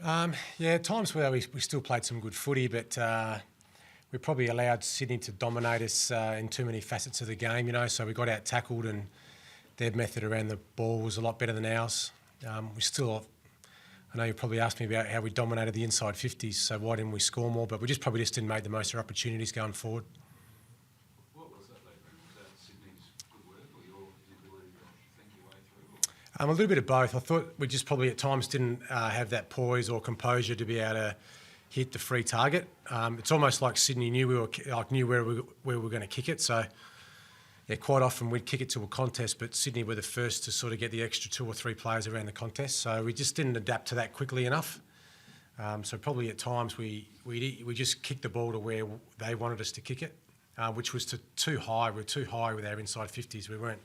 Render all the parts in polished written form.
Yeah, at times where we still played some good footy, but we probably allowed Sydney to dominate us in too many facets of the game, so we got out-tackled and their method around the ball was a lot better than ours. I know you probably asked me about how we dominated the inside 50s, so why didn't we score more? But we probably just didn't make the most of our opportunities going forward. What was that, Brenton? Was that Sydney's good work or your ability to think your way through? A little bit of both. I thought we just probably at times didn't have that poise or composure to be able to hit the free target. It's almost like Sydney knew where we were going to kick it. So yeah, quite often we'd kick it to a contest, but Sydney were the first to sort of get the extra 2 or 3 players around the contest. So we just didn't adapt to that quickly enough. So probably at times we just kicked the ball to where they wanted us to kick it, which was too high. We were too high with our inside 50s. We weren't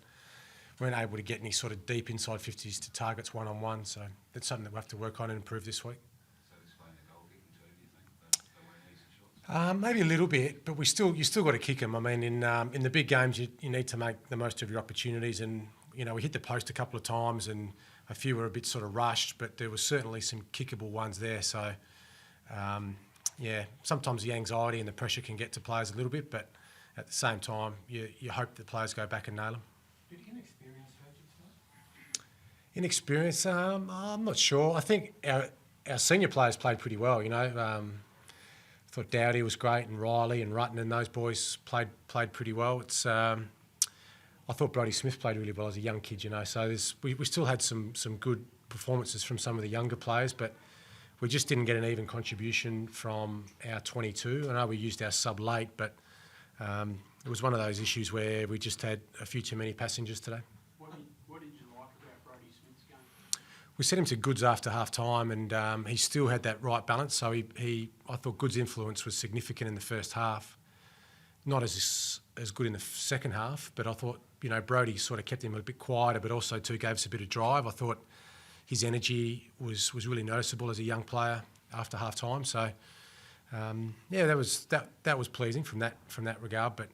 able to get any sort of deep inside 50s to targets one-on-one. So that's something that we'll have to work on and improve this week. So explain the goal kicking too, do you think? They weren't easy shots? Maybe a little bit, but you still got to kick them. I mean, in the big games, you need to make the most of your opportunities. And we hit the post a couple of times, and a few were a bit sort of rushed, but there was certainly some kickable ones there. So yeah, sometimes the anxiety and the pressure can get to players a little bit, but at the same time, you hope that players go back and nail them. Did inexperience hurt you tonight? Inexperience? I'm not sure. I think our senior players played pretty well. I thought Dowdy was great, and Riley and Rutten and those boys played pretty well. I thought Brodie Smith played really well as a young kid. So we still had some good performances from some of the younger players, but we just didn't get an even contribution from our 22. I know we used our sub late, but it was one of those issues where we just had a few too many passengers today. What did you like about Brodie Smith's game? We set him to Goods after half-time, and he still had that right balance. So I thought Goods' influence was significant in the first half. Not as good in the second half, but I thought, Brodie sort of kept him a bit quieter, but also too gave us a bit of drive. I thought his energy was really noticeable as a young player after half-time. So yeah, that was pleasing from that regard, but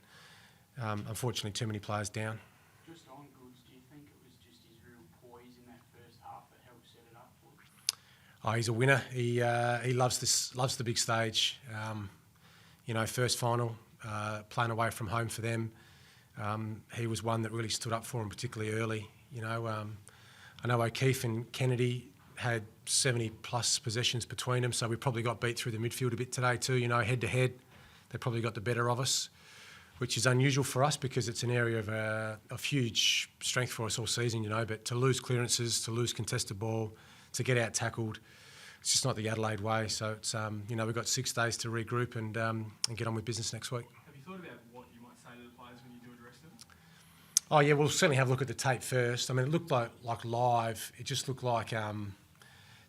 unfortunately too many players down. Just on Goods, do you think it was just his real poise in that first half that helped set it up for you? Oh, he's a winner. He loves the big stage. First final, playing away from home for them. He was one that really stood up for him, particularly early. I know O'Keefe and Kennedy had 70-plus possessions between them, so we probably got beat through the midfield a bit today too. Head-to-head, they probably got the better of us, which is unusual for us because it's an area of huge strength for us all season, But to lose clearances, to lose contested ball, to get out-tackled, it's just not the Adelaide way. So it's we've got 6 days to regroup and get on with business next week. Have you thought about what you might say to the players when you do address them? Oh yeah, we'll certainly have a look at the tape first. I mean, it looked like live. It just looked like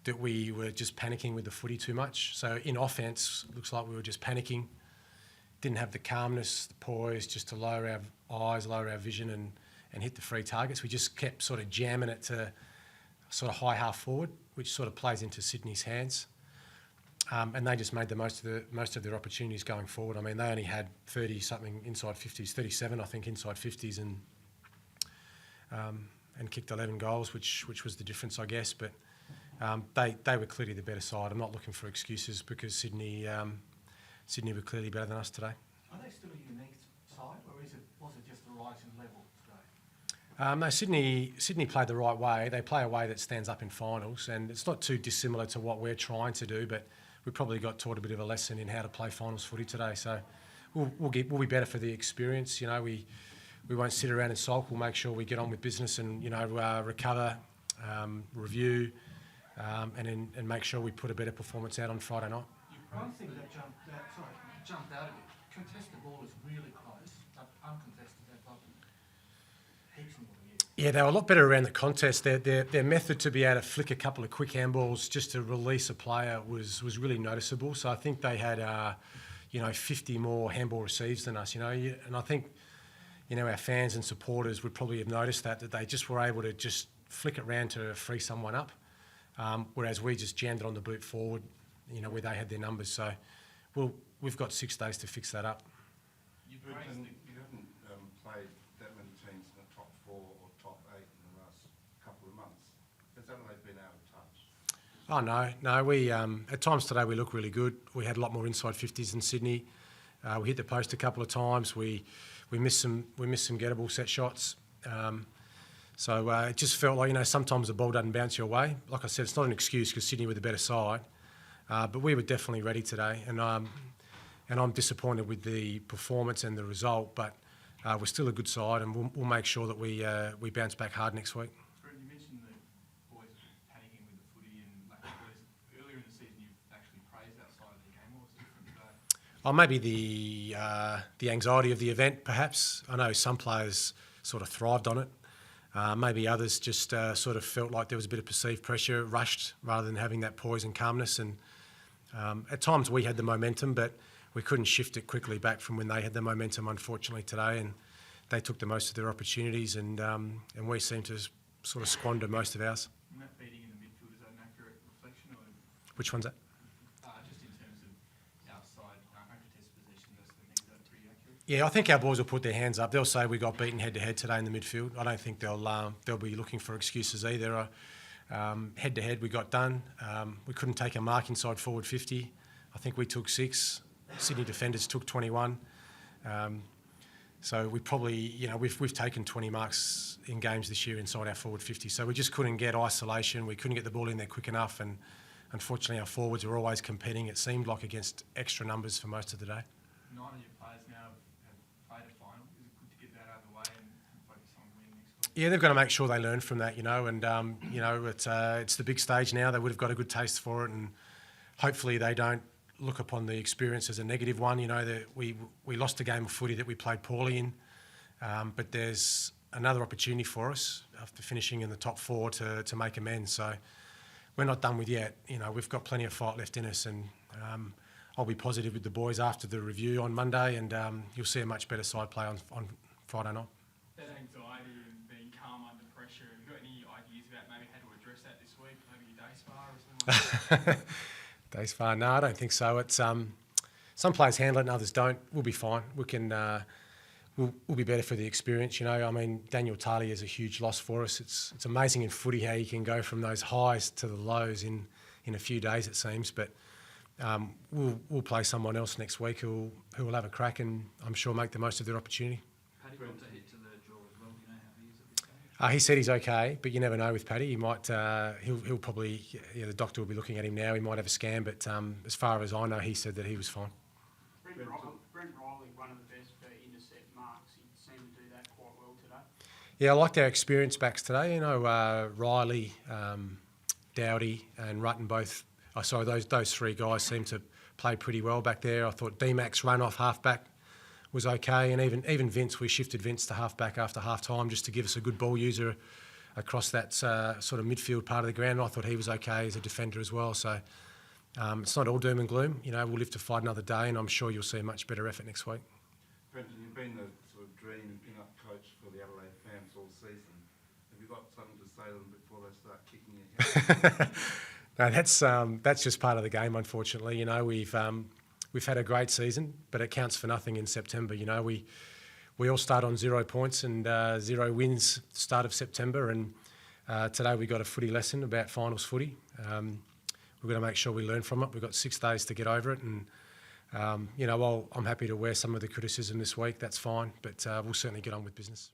that we were just panicking with the footy too much. So in offence, it looks like we were just panicking. Didn't have the calmness, the poise, just to lower our eyes, lower our vision and hit the free targets. We just kept sort of jamming it to sort of high half forward, which sort of plays into Sydney's hands. And they just made the most of their opportunities going forward. I mean, they only had 30-something inside 50s, 37, I think, inside 50s and kicked 11 goals, which was the difference, I guess. But they were clearly the better side. I'm not looking for excuses because Sydney were clearly better than us today. Are they still a unique side, or was it just the rising level today? No, Sydney played the right way. They play a way that stands up in finals, and it's not too dissimilar to what we're trying to do, but we probably got taught a bit of a lesson in how to play finals footy today. So we'll be better for the experience. We won't sit around and sulk. We'll make sure we get on with business and recover, review, and make sure we put a better performance out on Friday night. One thing that jumped out of it, contested ball is really close, but uncontested, they've got heaps more than you. Yeah, they were a lot better around the contest. Their method to be able to flick a couple of quick handballs just to release a player was really noticeable. So I think they had 50 more handball receives than us. And I think our fans and supporters would probably have noticed that they just were able to just flick it round to free someone up, whereas we just jammed it on the boot forward, where they had their numbers. So we've got 6 days to fix that up. You haven't played that many teams in the top 4 or top 8 in the last couple of months. Has Adelaide been out of touch? Oh no. We at times today we look really good. We had a lot more inside 50s than Sydney. We hit the post a couple of times. We missed some gettable set shots. So it just felt like, sometimes the ball doesn't bounce your way. Like I said, it's not an excuse because Sydney were the better side, but we were definitely ready today, and I'm disappointed with the performance and the result. But we're still a good side, and we'll make sure that we bounce back hard next week. Brenton, you mentioned the boys panicking with the footy and lack of players. Earlier in the season, you've actually praised outside of the game. What was different today? Oh, maybe the anxiety of the event, perhaps. I know some players sort of thrived on it. Maybe others just sort of felt like there was a bit of perceived pressure, rushed rather than having that poise and calmness. And at times we had the momentum, but we couldn't shift it quickly back from when they had the momentum, unfortunately, today. And they took the most of their opportunities, and we seemed to sort of squander most of ours. And that beating in the midfield, is that an accurate reflection? Or Which one's that? just in terms of outside uncontested possession, those sort of things, is that pretty accurate? Yeah, I think our boys will put their hands up. They'll say we got beaten head-to-head today in the midfield. I don't think they'll be looking for excuses either. Head-to-head, we got done. We couldn't take a mark inside forward 50. I think we took 6. Sydney defenders took 21. So we probably, we've taken 20 marks in games this year inside our forward 50. So we just couldn't get isolation. We couldn't get the ball in there quick enough. And unfortunately, our forwards were always competing, it seemed like, against extra numbers for most of the day. 9 of your players now have played a final. Is it good to get that out of the way and focus on winning next week? Yeah, they've got to make sure they learn from that, and it's the big stage now. They would have got a good taste for it, and hopefully they don't look upon the experience as a negative one. That we lost a game of footy that we played poorly in, but there's another opportunity for us after finishing in the top 4 to make amends. So we're not done with yet. We've got plenty of fight left in us, and I'll be positive with the boys after the review on Monday, and you'll see a much better side play on Friday night. That anxiety and being calm under pressure, have you got any ideas about maybe how to address that this week? Maybe a day spa or something like that? Days far? No, I don't think so. It's some players handle it and others don't. We'll be fine. We can. We'll be better for the experience. Daniel Talia is a huge loss for us. It's amazing in footy how you can go from those highs to the lows in a few days, it seems. But we'll play someone else next week who will have a crack and I'm sure make the most of their opportunity. Paddy got a hit to the jaw as well. Do you know how he is at this stage? He said he's okay, but you never know with Paddy. He might. He'll probably. The doctor will be looking at him now. He might have a scan, but as far as I know, he said that he was fine. Brent Riley, one of the best for intercept marks. He seemed to do that quite well today. Yeah, I liked our experienced backs today. Riley, Dowdy, and Rutten both. Those 3 guys seemed to play pretty well back there. I thought D-Mac's run off half-back was okay, and even Vince, we shifted Vince to half-back after half-time just to give us a good ball user across that sort of midfield part of the ground. I thought he was okay as a defender as well. So it's not all doom and gloom. We'll live to fight another day, and I'm sure you'll see a much better effort next week. Brenton, you've been the sort of dream pin-up coach for the Adelaide fans all season. Have you got something to say to them before they start kicking your head? No, that's just part of the game, unfortunately. We've had a great season, but it counts for nothing in September. We all start on 0 points and 0 wins start of September, and today we got a footy lesson about finals footy. We've got to make sure we learn from it. We've got 6 days to get over it, and while I'm happy to wear some of the criticism this week, that's fine, but we'll certainly get on with business.